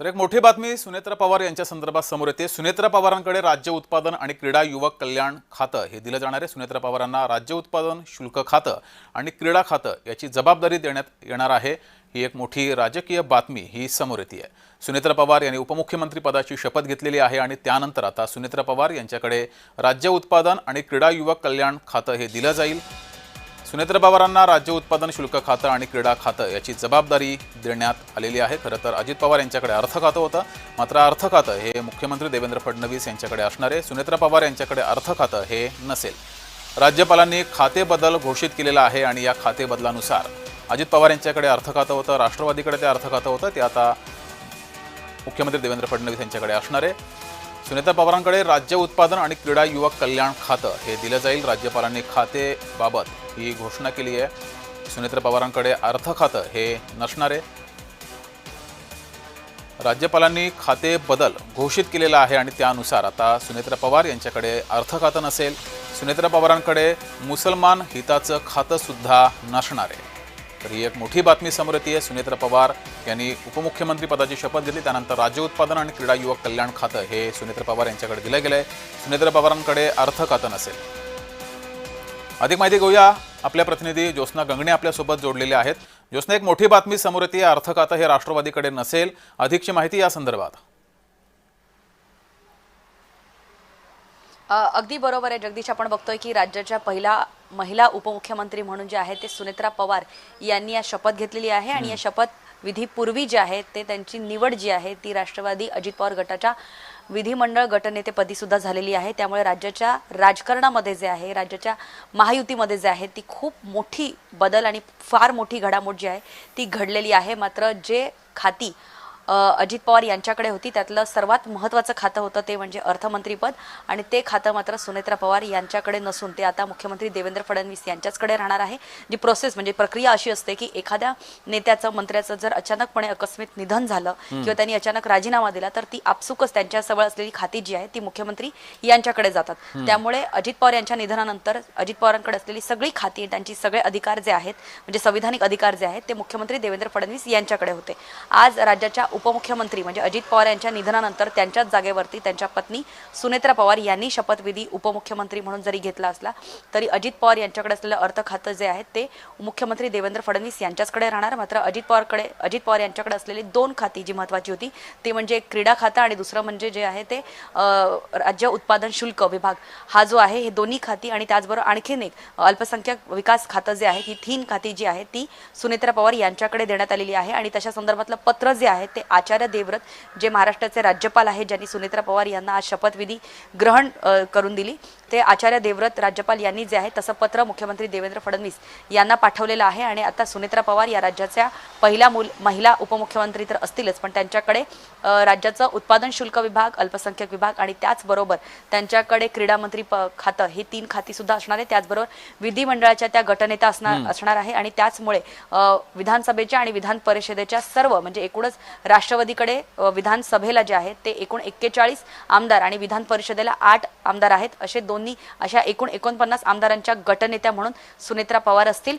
तर एक मोठी बातमी सुनेत्रा पवार यांच्या संदर्भात समोर येते। सुनेत्रा पवारांकडे राज्य उत्पादन आणि क्रीडा युवक कल्याण खातं हे दिलं जाणार आहे। सुनेत्रा पवारांना राज्य उत्पादन शुल्क खातं आणि क्रीडा खातं याची जबाबदारी देण्यात येणार आहे। ही एक मोठी राजकीय बातमी ही समोर येते आहे। सुनेत्रा पवार यांनी उपमुख्यमंत्री पदाची शपथ घेतलेली आहे आणि त्यानंतर आता सुनेत्रा पवार यांच्याकडे राज्य उत्पादन आणि क्रीडा युवक कल्याण खातं हे दिलं जाईल। सुनेत्रा पवारांना राज्य उत्पादन शुल्क खातं आणि क्रीडा खातं याची जबाबदारी देण्यात आलेली आहे। खरं तर अजित पवार यांच्याकडे अर्थ खातं होतं, मात्र अर्थ खातं हे मुख्यमंत्री देवेंद्र फडणवीस यांच्याकडे असणार आहे। सुनेत्रा पवार यांच्याकडे अर्थ खातं हे नसेल। राज्यपालांनी खाते बदल घोषित केलेला आहे आणि या खाते बदलानुसार अजित पवार यांच्याकडे अर्थ खातं होतं, राष्ट्रवादीकडे ते अर्थ खातं होतं, ते आता मुख्यमंत्री देवेंद्र फडणवीस यांच्याकडे असणार आहे। सुनेत्रा पवारांकडे राज्य उत्पादन आणि क्रीडा युवक कल्याण खातं हे दिलं जाईल। राज्यपालांनी खातेबाबत ही घोषणा केली आहे। सुनेत्रा पवारांकडे अर्थ खातं हे नसणार आहे। राज्यपालांनी खाते बदल घोषित केलेला आहे आणि त्यानुसार आता सुनेत्रा पवार यांच्याकडे अर्थ खातं नसेल। सुनेत्रा पवारांकडे मुसलमान हिताचं खातं सुद्धा नसणार आहे। तर ही एक मोठी बातमी समोर येते आहे। सुनेत्रा पवार यांनी उपमुख्यमंत्री पदाची शपथ घेतली, त्यानंतर राज्य उत्पादन आणि क्रीडा युवक कल्याण खातं हे सुनेत्रा पवार यांच्याकडे दिलं गेलंय। सुनेत्रा पवारांकडे अर्थ खातं नसेल। अधिक माहिती घेऊया, आपल्या प्रतिनिधी ज्योत्स्ना गंगणे आपल्यासोबत जोडलेले आहेत। ज्योत्स्ना, एक मोठी बातमी समोर येते आहे, अर्थ खातं हे राष्ट्रवादीकडे नसेल, अधिकची माहिती या संदर्भात। अगदी बरोबर आहे जगदीश, आपण बघतोय की राज्याच्या पहिला महिला उपमुख्यमंत्री म्हणून जे आहे ते सुनेत्रा पवार यांनी या शपथ घेतलेली आहे आणि या शपथ विधीपूर्वी जे आहे ते त्यांची निवड जी आहे ती राष्ट्रवादी अजित पवार गटाच्या विधिमंडळ गटनेतेपदी सुद्धा झालेली आहे। त्यामुळे राज्याच्या राजकारणामध्ये जे आहे, राज्याच्या महायुतीमध्ये जे आहे ती खूप मोठी बदल आणि फार मोठी घडामोड जी आहे ती घडलेली आहे। मात्र जे खाती अजित पवार यांच्याकडे होती त्यातलं सर्वात महत्त्वाचं खातं होतं ते म्हणजे अर्थमंत्रीपद, आणि ते खातं मात्र सुनेत्रा पवार यांच्याकडे नसून ते आता मुख्यमंत्री देवेंद्र फडणवीस यांच्याचकडे राहणार आहे। जी प्रोसेस म्हणजे प्रक्रिया अशी असते की एखाद्या नेत्याचं, मंत्र्याचं जर अचानकपणे आकस्मिक निधन झालं किंवा त्यांनी अचानक राजीनामा दिला तर ती आपसुकच त्यांच्याजवळ असलेली खाती जी आहे ती मुख्यमंत्री यांच्याकडे जातात। त्यामुळे अजित पवार यांच्या निधनानंतर अजित पवारांकडे असलेली सगळी खाती, त्यांची सगळे अधिकार जे आहेत म्हणजे संविधानिक अधिकार जे आहेत ते मुख्यमंत्री देवेंद्र फडणवीस यांच्याकडे होते। आज राज्याच्या उपमुख्यमंत्री म्हणजे अजित पवार यांच्या निधनानंतर त्यांच्याच जागेवरती त्यांच्या पत्नी सुनेत्रा पवार यांनी शपथविधी उपमुख्यमंत्री म्हणून जरी घेतला असला तरी अजित पवार यांच्याकडे असलेलं अर्थ खातं जे आहे ते मुख्यमंत्री देवेंद्र फडणवीस यांच्याचकडे राहणार। मात्र अजित पवार यांच्याकडे असलेली दोन खाती जी महत्त्वाची होती ते म्हणजे क्रीडा खातं आणि दुसरं म्हणजे जे आहे ते राज्य उत्पादन शुल्क विभाग, हा जो आहे हे दोन्ही खाती आणि त्याचबरोबर आणखीन एक अल्पसंख्याक विकास खातं जे आहे ही तीन खाती जी आहे ती सुनेत्रा पवार यांच्याकडे देण्यात आलेली आहे। आणि तशा संदर्भातलं पत्र जे आहे ते आचार्य देवव्रत जे महाराष्ट्राचे राज्यपाल आहेत, ज्यांनी सुनेत्रा पवार यांना आज शपथविधी ग्रहण करून दिली, ते आचार्य देवव्रत राज्यपाल यांनी जे आहे तसं पत्र मुख्यमंत्री देवेंद्र फडणवीस यांना पाठवलेलं आहे। आणि आता सुनेत्रा पवार या राज्याच्या पहिल्या महिला उपमुख्यमंत्री तर असतीलच, पण त्यांच्याकडे राज्याचं उत्पादन शुल्क विभाग, अल्पसंख्याक विभाग आणि त्याचबरोबर त्यांच्याकडे क्रीडा मंत्री खातं हे तीन खाती सुद्धा असणार आहे। त्याचबरोबर विधिमंडळाच्या त्या गटनेता असणार आहे आणि त्याचमुळे विधानसभेच्या आणि विधान परिषदेच्या सर्व म्हणजे एकूणच राष्ट्रवादीकडे विधानसभेला जे आहेत ते एकूण 41 आमदार आणि विधान परिषदेला 8 आमदार आहेत, अशा एकूण 49 आमदारांच्या गटनेत्या म्हणून सुनेत्रा पवार असतील।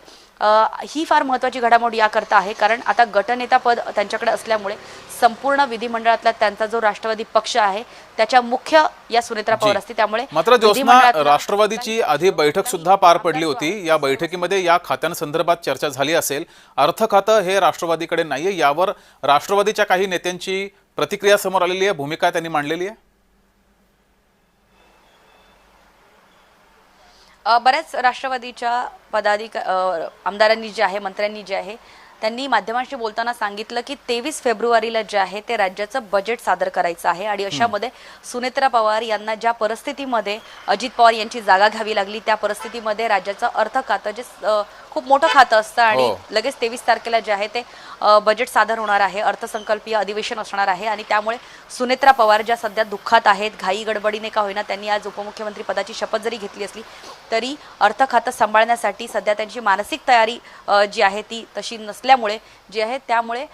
ही फार महत्त्वाची घडामोड याकरता आहे कारण आता गटनेता पद त्यांच्याकडे असल्यामुळे संपूर्ण विधिमंडळातला त्यांचा जो राष्ट्रवादी पक्ष आहे त्याच्या मुख्य या सुनेत्रा पवार असतील। त्यामुळे मात्र ज्योत्स्ना, राष्ट्रवादीची आधी बैठक सुद्धा पार पडली होती, या बैठकीमध्ये या खात्यांसंदर्भात चर्चा झाली असेल। अर्थ खातं हे राष्ट्रवादीकडे नाहीये, यावर राष्ट्रवादीच्या काही नेत्यांची प्रतिक्रिया समोर आलेली आहे, भूमिका त्यांनी मांडलेली आहे। बऱ्याच राष्ट्रवादीच्या आमदारांनी जे आहे, मंत्र्यांनी जे आहे त्यांनी माध्यमांशी बोलताना सांगितलं की 23 फेब्रुवारीला जे आहे ते राज्याचं बजेट सादर करायचं आहे आणि अशामध्ये सुनेत्रा पवार यांना ज्या परिस्थितीमध्ये अजित पवार यांची जागा घ्यावी लागली त्या परिस्थितीमध्ये राज्याचं अर्थ खातं जे खूप मोठं खातं असतं आणि लगेच 23 तारखेला जे आहे ते बजेट सादर होणार आहे, अर्थसंकल्पीय अधिवेशन असणार आहे आणि त्यामुळे सुनेत्रा पवार ज्या सध्या दुःखात आहेत, घाई गडबडीने का होईना त्यांनी आज उपमुख्यमंत्री पदाची शपथ जरी घेतली असली तरी अर्थ खातं सांभाळण्यासाठी सध्या त्यांची मानसिक तयारी जी आहे ती तशी नसल्यामुळे जी आहे त्यामुळे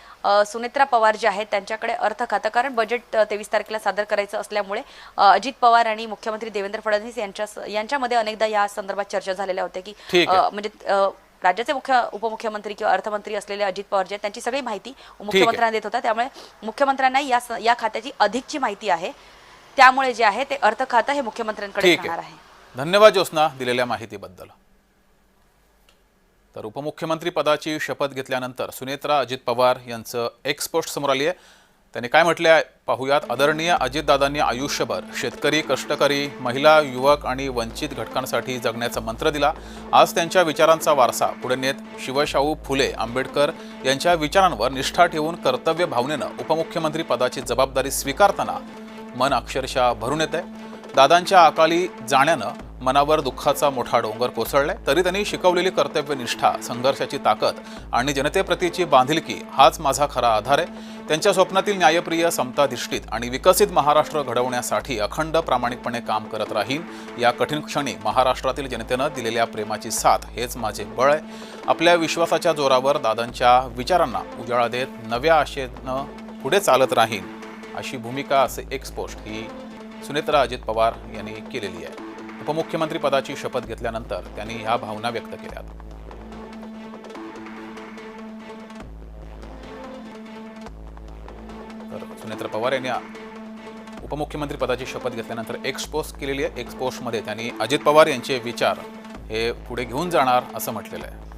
सुनेत्रा पवार जे आहेत त्यांच्याकडे अर्थ खातं, कारण बजेट 23 तारखेला सादर करायचं असल्यामुळे अजित पवार आणि मुख्यमंत्री देवेंद्र फडणवीस यांच्यामध्ये अनेकदा या संदर्भात चर्चा झालेल्या होत्या की म्हणजे राज्याचे उपमुख्यमंत्री किंवा अर्थमंत्री असलेले अजित पवार जे आहेत त्यांची सगळी माहिती मुख्यमंत्र्यांना देत होता, त्यामुळे मुख्यमंत्र्यांना या खात्याची अधिकची माहिती आहे, त्यामुळे जे आहे ते अर्थ खातं हे मुख्यमंत्र्यांकडे जाणार आहे. धन्यवाद ज्योत्स्ना दिलेल्या माहितीबद्दल. तर उपमुख्यमंत्री पदाची शपथ घेतल्यानंतर सुनेत्रा अजित पवार यांचं एक्स पोस्ट समोर आली आहे. त्यांनी काय म्हटले आहे पाहूयात. आदरणीय अजितदादांनी आयुष्यभर शेतकरी, कष्टकरी, महिला, युवक आणि वंचित घटकांसाठी जगण्याचा मंत्र दिला. आज त्यांच्या विचारांचा वारसा पुढे नेत शिवशाहू फुले आंबेडकर यांच्या विचारांवर निष्ठा ठेवून कर्तव्य भावनेनं उपमुख्यमंत्री पदाची जबाबदारी स्वीकारताना मन अक्षरशः भरून येत आहे. दादांच्या अकाली जाण्यानं मनावर दुःखाचा मोठा डोंगर कोसळलाय, तरी त्यांनी शिकवलेली कर्तव्यनिष्ठा, संघर्षाची ताकद आणि जनतेप्रतीची बांधिलकी हाच माझा खरा आधार आहे. त्यांच्या स्वप्नातील न्यायप्रिय, समताधिष्ठित आणि विकसित महाराष्ट्र घडवण्यासाठी अखंड प्रामाणिकपणे काम करत राहीन. या कठीण क्षणी महाराष्ट्रातील जनतेनं दिलेल्या प्रेमाची साथ हेच माझे बळ आहे. आपल्या विश्वासाच्या जोरावर दादांच्या विचारांना उजाळा देत नव्या आशेनं पुढे चालत राहीन, अशी भूमिका असे एक्स पोस्ट ही सुनेत्रा अजित पवार यांनी केलेली आहे. उपमुख्यमंत्री पदाची शपथ घेतल्यानंतर त्यांनी ह्या भावना व्यक्त केल्या. तर सुनेत्रा पवार यांनी उपमुख्यमंत्री पदाची शपथ घेतल्यानंतर एक्स पोस्ट केलेली आहे. एक्स पोस्टमध्ये त्यांनी अजित पवार यांचे विचार हे पुढे घेऊन जाणार असं म्हटलेलं आहे.